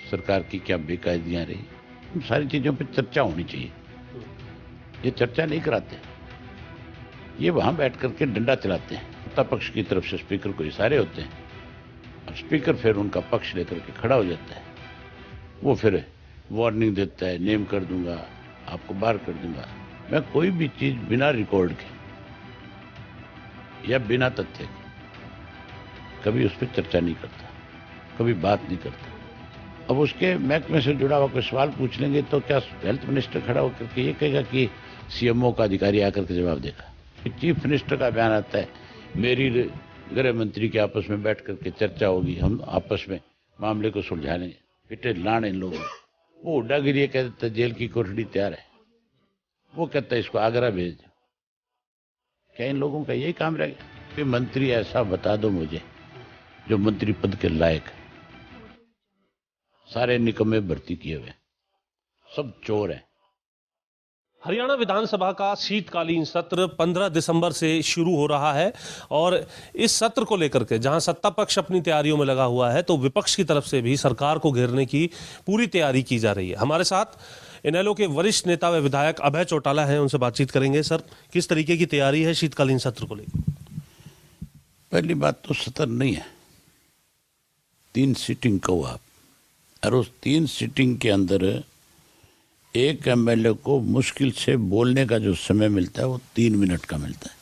सरकार की क्या बेकायदियां रही, उन सारी चीज़ों पर चर्चा होनी चाहिए। ये चर्चा नहीं कराते, ये वहां बैठ करके डंडा चलाते हैं। सत्ता पक्ष की तरफ से स्पीकर को इशारे होते हैं और स्पीकर फिर उनका पक्ष लेकर के खड़ा हो जाता है। वो फिर वार्निंग देता है, नेम कर दूंगा, आपको बाहर कर दूंगा। मैं कोई भी चीज बिना रिकॉर्ड के या बिना तथ्य के कभी उस पर चर्चा नहीं करता, कभी बात नहीं करता। अब उसके महकमे से जुड़ा हुआ कोई सवाल पूछ लेंगे तो क्या हेल्थ मिनिस्टर खड़ा होकर के ये कहेगा कि सीएमओ का अधिकारी आकर के जवाब देगा? चीफ मिनिस्टर का बयान आता है, मेरी गृह मंत्री के आपस में बैठ करके चर्चा होगी, हम आपस में मामले को सुलझा लेंगे। पिटे लाने इन लोगों, वो उड्डागिरी ये कह देता है जेल की कोठड़ी तैयार है, वो कहता है इसको आगरा भेज दो। क्या इन लोगों का यही काम रह गया कि मंत्री ऐसा बता दो मुझे जो मंत्री पद के लायक है? सारे निकम्मे भर्ती किए हुए, सब चोर हैं। हरियाणा विधानसभा का शीतकालीन सत्र 15 दिसंबर से शुरू हो रहा है और इस सत्र को लेकर के जहां सत्ता पक्ष अपनी तैयारियों में लगा हुआ है तो विपक्ष की तरफ से भी सरकार को घेरने की पूरी तैयारी की जा रही है। हमारे साथ इनेलो के वरिष्ठ नेता व विधायक अभय चौटाला हैं, उनसे बातचीत करेंगे। सर, किस तरीके की तैयारी है शीतकालीन सत्र को लेकर? पहली बात तो सत्र नहीं है, 3 सीटिंग कहो आप, और उस 3 सीटिंग के अंदर एक एमएलए को मुश्किल से बोलने का जो समय मिलता है वो 3 मिनट का मिलता है।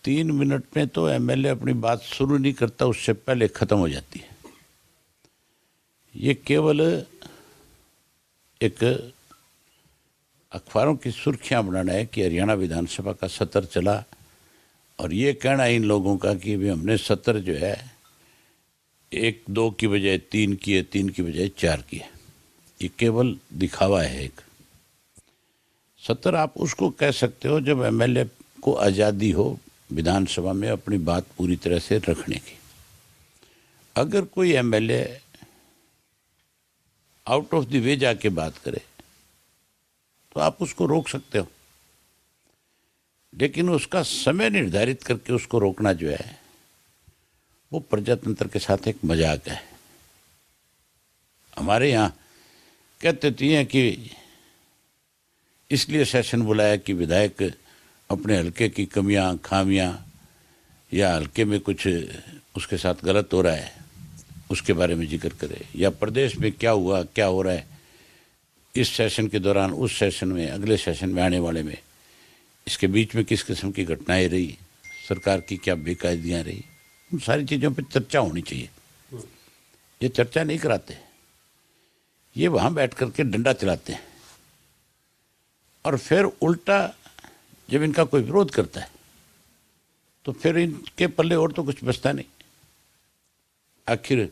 3 मिनट में तो एमएलए अपनी बात शुरू नहीं करता, उससे पहले खत्म हो जाती है। ये केवल एक अखबारों की सुर्खियां बनाना है कि हरियाणा विधानसभा का सत्र चला और ये कहना है इन लोगों का कि भी हमने सत्र जो है 1-2 की बजाय 3 किए, 3 की बजाय 4 किए। ये केवल दिखावा है। एक सत्र आप उसको कह सकते हो जब एमएलए को आज़ादी हो विधानसभा में अपनी बात पूरी तरह से रखने की। अगर कोई MLA out of the way जाके बात करे तो आप उसको रोक सकते हो, लेकिन उसका समय निर्धारित करके उसको रोकना जो है वो प्रजातंत्र के साथ एक मजाक है। हमारे यहाँ कहते तो हैं कि इसलिए सेशन बुलाया कि विधायक अपने हल्के की कमियां खामियां या हल्के में कुछ उसके साथ गलत हो रहा है उसके बारे में जिक्र करे, या प्रदेश में क्या हुआ क्या हो रहा है इस सेशन के दौरान, उस सेशन में, अगले सेशन में आने वाले में, इसके बीच में किस किस्म की घटनाएं रही, सरकार की क्या बेकायदियां रही, उन सारी चीज़ों पर चर्चा होनी चाहिए। ये चर्चा नहीं कराते, ये वहां बैठ करके डंडा चलाते हैं और फिर उल्टा जब इनका कोई विरोध करता है तो फिर इनके पल्ले और तो कुछ बचता नहीं। आखिर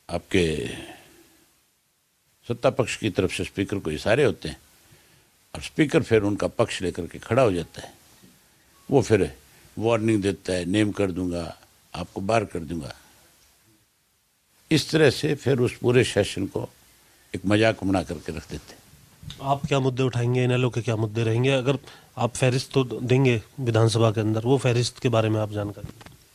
आपके सत्ता पक्ष की तरफ से स्पीकर को इशारे होते हैं और स्पीकर फिर उनका पक्ष लेकर के खड़ा हो जाता है। वो फिर वार्निंग देता है, नेम कर दूंगा, आपको बाहर कर दूंगा। इस तरह से फिर उस पूरे सेशन को एक मजाक बना करके रख देते हैं। आप क्या मुद्दे उठाएंगे, इनेलो के क्या मुद्दे रहेंगे? अगर आप फहरिस्त तो देंगे विधानसभा के अंदर, वो फहरिस्त के बारे में आप जानकारी?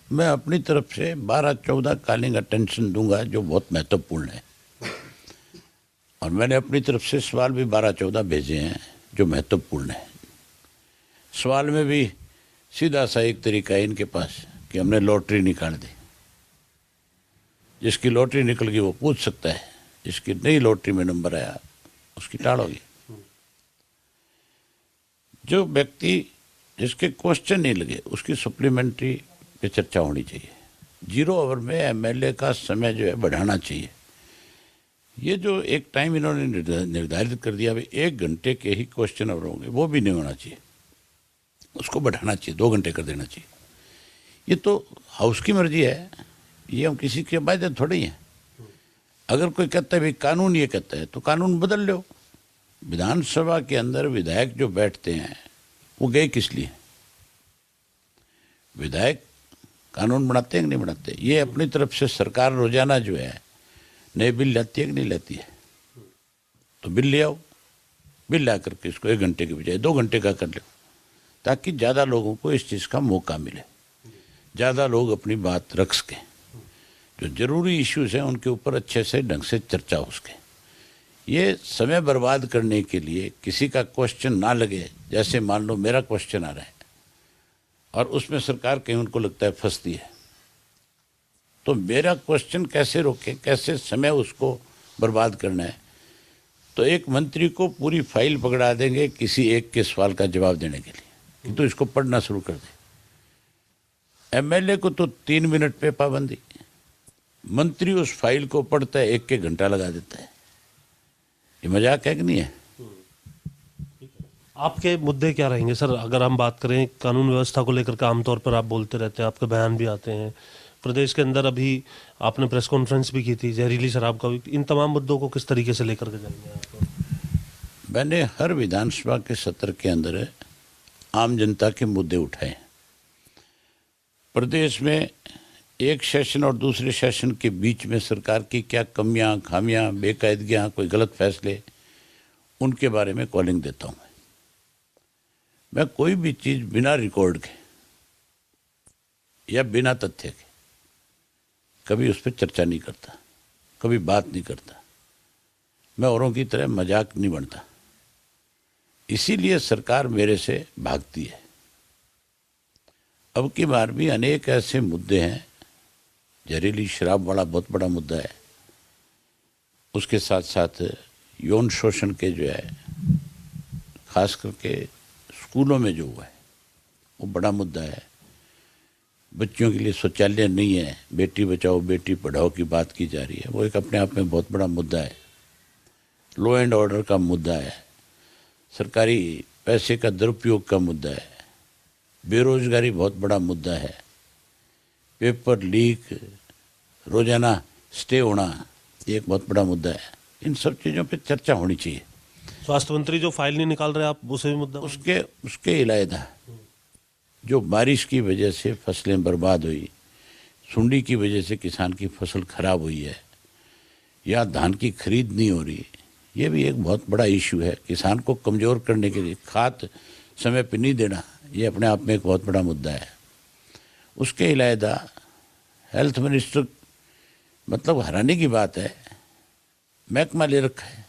मैं अपनी तरफ से 12-14 कॉलिंग अटेंशन दूंगा जो बहुत महत्वपूर्ण है, और मैंने अपनी तरफ से सवाल भी 12-14 भेजे हैं जो महत्वपूर्ण है। सवाल में भी सीधा सा एक तरीका है इनके पास कि हमने लॉटरी निकाल दी, जिसकी लॉटरी निकल गई वो पूछ सकता है, जिसकी नई लॉटरी में नंबर आया उसकी टाल होगी। जो व्यक्ति जिसके क्वेश्चन नहीं लगे उसकी सप्लीमेंट्री पे चर्चा होनी चाहिए। 0 ओवर में एमएलए का समय जो है बढ़ाना चाहिए। ये जो एक टाइम इन्होंने निर्धारित कर दिया, 1 घंटे के ही क्वेश्चन ओवर होंगे, वो भी नहीं होना चाहिए, उसको बढ़ाना चाहिए, 2 घंटे कर देना चाहिए। ये तो हाउस की मर्जी है, ये हम किसी के बाध्य थोड़ी हैं। अगर कोई कहता है भाई कानून ये कहता है तो कानून बदल लो। विधानसभा के अंदर विधायक जो बैठते हैं वो गए किस लिए? विधायक कानून बनाते हैं कि नहीं बनाते? ये अपनी तरफ से सरकार रोजाना जो है नए बिल लाती है कि नहीं लाती है? तो बिल ले आओ, बिल ला करके इसको 1 घंटे के बजाय 2 घंटे का कर लो, ताकि ज़्यादा लोगों को इस चीज़ का मौका मिले, ज़्यादा लोग अपनी बात रख सकें। जो जरूरी इश्यूज हैं उनके ऊपर अच्छे से ढंग से चर्चा हो सके। ये समय बर्बाद करने के लिए किसी का क्वेश्चन ना लगे, जैसे मान लो मेरा क्वेश्चन आ रहा है और उसमें सरकार कहीं उनको लगता है फंसती है, तो मेरा क्वेश्चन कैसे रोके, कैसे समय उसको बर्बाद करना है। तो एक मंत्री को पूरी फाइल पकड़ा देंगे किसी एक के सवाल का जवाब देने के लिए कि तो इसको पढ़ना शुरू कर दे। एमएलए को तो 3 मिनट पे पाबंदी, मंत्री उस फाइल को पढ़ता है 1 घंटा लगा देता है। ये मजाक है कि नहीं है? आपके मुद्दे क्या रहेंगे सर? अगर हम बात करें कानून व्यवस्था को लेकर के, आमतौर पर आप बोलते रहते हैं, आपके बयान भी आते हैं प्रदेश के अंदर। अभी आपने प्रेस कॉन्फ्रेंस भी की थी, जहरीली शराब का भी। इन तमाम मुद्दों को किस तरीके से लेकर के जाएंगे आप? मैंने हर विधानसभा के सत्र के अंदर आम जनता के मुद्दे उठाए। प्रदेश में एक सेशन और दूसरे सेशन के बीच में सरकार की क्या कमियां, खामियां, बेकायदगियां, कोई गलत फैसले, उनके बारे में कॉलिंग देता हूं। मैं कोई भी चीज बिना रिकॉर्ड के या बिना तथ्य के कभी उस पर चर्चा नहीं करता, कभी बात नहीं करता। मैं औरों की तरह मजाक नहीं बनता, इसीलिए सरकार मेरे से भागती है। अब की बार भी अनेक ऐसे मुद्दे हैं, जहरीली शराब वाला बहुत बड़ा मुद्दा है, उसके साथ साथ यौन शोषण के जो है, खास करके स्कूलों में जो हुआ है वो बड़ा मुद्दा है। बच्चियों के लिए शौचालय नहीं है, बेटी बचाओ बेटी पढ़ाओ की बात की जा रही है, वो एक अपने आप में बहुत बड़ा मुद्दा है। लॉ एंड ऑर्डर का मुद्दा है, सरकारी पैसे का दुरुपयोग का मुद्दा है, बेरोजगारी बहुत बड़ा मुद्दा है, पेपर लीक, रोजाना स्टे होना, ये एक बहुत बड़ा मुद्दा है। इन सब चीज़ों पे चर्चा होनी चाहिए। स्वास्थ्य मंत्री जो फाइल नहीं निकाल रहे, आप उसे भी मुद्दा? उसके इलावा जो बारिश की वजह से फसलें बर्बाद हुई, सुंडी की वजह से किसान की फसल खराब हुई है, या धान की खरीद नहीं हो रही, ये भी एक बहुत बड़ा इशू है। किसान को कमज़ोर करने के लिए खाद समय पर नहीं देना, ये अपने आप में एक बहुत बड़ा मुद्दा है। उसके अलावा हेल्थ मिनिस्टर, मतलब हैरानी की बात है, महकमा ले रखा है,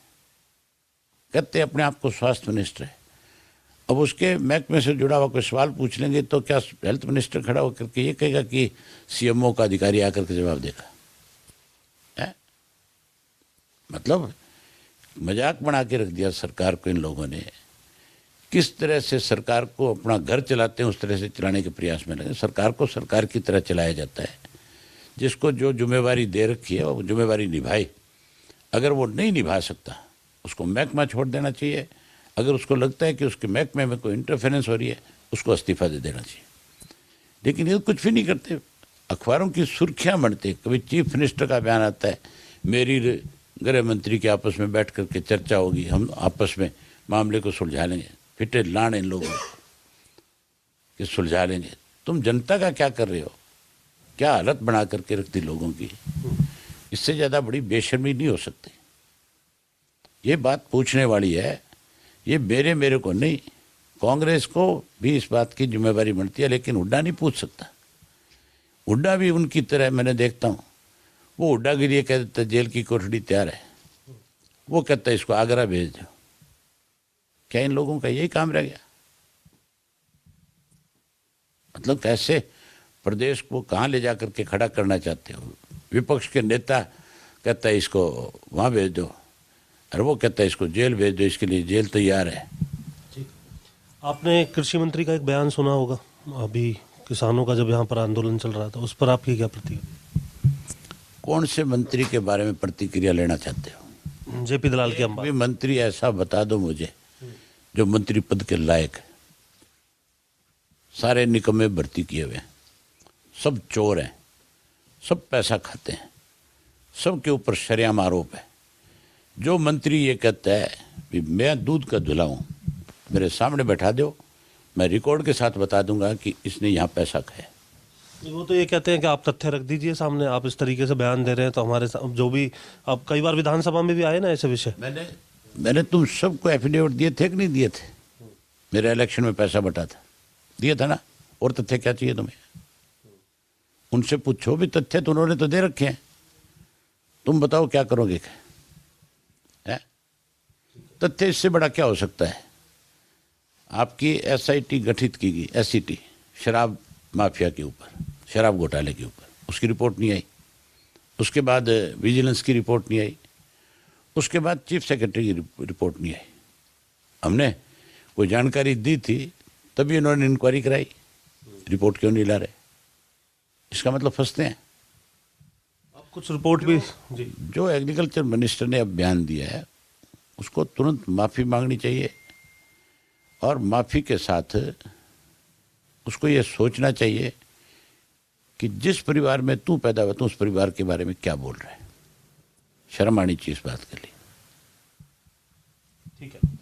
कहते अपने आप को स्वास्थ्य मिनिस्टर है। अब उसके महकमे से जुड़ा हुआ कोई सवाल पूछ लेंगे तो क्या हेल्थ मिनिस्टर खड़ा होकर के ये कहेगा कि सीएमओ का अधिकारी आकर के जवाब देगा? है? मतलब मजाक बना के रख दिया सरकार को इन लोगों ने। किस तरह से सरकार को अपना घर चलाते हैं उस तरह से चलाने के प्रयास में लगे। सरकार को सरकार की तरह चलाया जाता है, जिसको जो जिम्मेवारी दे रखी है वो जिम्मेवारी निभाए। अगर वो नहीं निभा सकता उसको महकमा छोड़ देना चाहिए। अगर उसको लगता है कि उसके महकमे में कोई इंटरफेरेंस हो रही है, उसको इस्तीफा दे देना चाहिए। लेकिन ये कुछ भी नहीं करते, अखबारों की सुर्खियां बनती। कभी चीफ मिनिस्टर का बयान आता है, मेरी गृह मंत्री के आपस में बैठ करके चर्चा होगी, हम आपस में मामले को सुलझा लेंगे। फिटे लान इन लोगों कि सुलझा लेंगे। तुम जनता का क्या कर रहे हो? क्या हालत बना करके रख दी लोगों की। इससे ज़्यादा बड़ी बेशर्मी नहीं हो सकती। ये बात पूछने वाली है, ये मेरे को नहीं, कांग्रेस को भी इस बात की जिम्मेवारी बनती है। लेकिन हुड्डा नहीं पूछ सकता। हुड्डा भी उनकी तरह मैंने देखता हूँ, वो हुड्डा के लिए कह देता जेल की कोठड़ी तैयार है, वो कहता है इसको आगरा भेज दो। क्या इन लोगों का यही काम रह गया? मतलब कैसे प्रदेश को कहाँ ले जा करके खड़ा करना चाहते हो? विपक्ष के नेता कहता है इसको वहाँ भेज दो, और वो कहता है इसको जेल भेज दो, इसके लिए जेल तैयार है। आपने कृषि मंत्री का एक बयान सुना होगा, अभी किसानों का जब यहाँ पर आंदोलन चल रहा था, उस पर आपकी क्या प्रतिक्रिया? कौन से मंत्री के बारे में प्रतिक्रिया लेना चाहते हो? जेपी दलाल की हम भी मंत्री ऐसा बता दो मुझे जो मंत्री पद के लायक है। सारे निकम्मे भर्ती किए हुए हैं, सब चोर हैं, सब पैसा खाते हैं, सब के ऊपर शरेआम आरोप है। जो मंत्री ये कहता है कि मैं दूध का धुला हूँ, मेरे सामने बैठा दो, मैं रिकॉर्ड के साथ बता दूंगा कि इसने यहाँ पैसा खाया। वो तो ये कहते हैं कि आप तथ्य रख दीजिए सामने, आप इस तरीके से बयान दे रहे हैं तो हमारे जो भी, आप कई बार विधानसभा में भी आए ना ऐसे विषय। मैंने तुम सबको एफिडेविट दिए थे कि नहीं दिए थे? मेरे इलेक्शन में पैसा बटा था, दिया था ना। और तथ्य क्या चाहिए तुम्हें? उनसे पूछो भी, तथ्य तो उन्होंने तो दे रखे हैं, तुम बताओ क्या करोगे। है तथ्य इससे बड़ा क्या हो सकता है। आपकी एसआईटी गठित की गई, एसईटी, शराब माफिया के ऊपर, शराब घोटाले के ऊपर, उसकी रिपोर्ट नहीं आई। उसके बाद विजिलेंस की रिपोर्ट नहीं आई। उसके बाद चीफ सेक्रेटरी की रिपोर्ट नहीं आई। हमने कोई जानकारी दी थी तभी इन्होंने इंक्वायरी कराई, रिपोर्ट क्यों नहीं ला रहे। इसका मतलब फंसते हैं। अब कुछ रिपोर्ट भी जी, जो एग्रीकल्चर मिनिस्टर ने अब बयान दिया है उसको तुरंत माफ़ी मांगनी चाहिए, और माफ़ी के साथ उसको ये सोचना चाहिए कि जिस परिवार में तू पैदा हुआ, तू उस परिवार के बारे में क्या बोल रहा है। शर्म आनी चाहिए इस बात के लिए। ठीक है।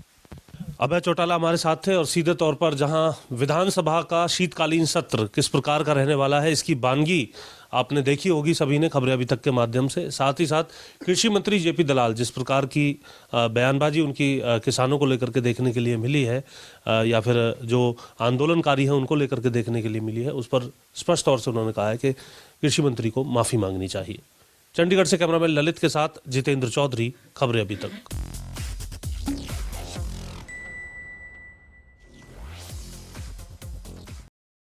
अभय चौटाला हमारे साथ थे, और सीधे तौर पर जहां विधानसभा का शीतकालीन सत्र किस प्रकार का रहने वाला है इसकी वानगी आपने देखी होगी सभी ने खबरें अभी तक के माध्यम से। साथ ही साथ कृषि मंत्री जेपी दलाल जिस प्रकार की बयानबाजी उनकी किसानों को लेकर के देखने के लिए मिली है, या फिर जो आंदोलनकारी हैं उनको लेकर के देखने के लिए मिली है, उस पर स्पष्ट तौर से उन्होंने कहा है कि कृषि मंत्री को माफ़ी मांगनी चाहिए। चंडीगढ़ से कैमरामैन ललित के साथ जितेंद्र चौधरी, खबरें अभी तक।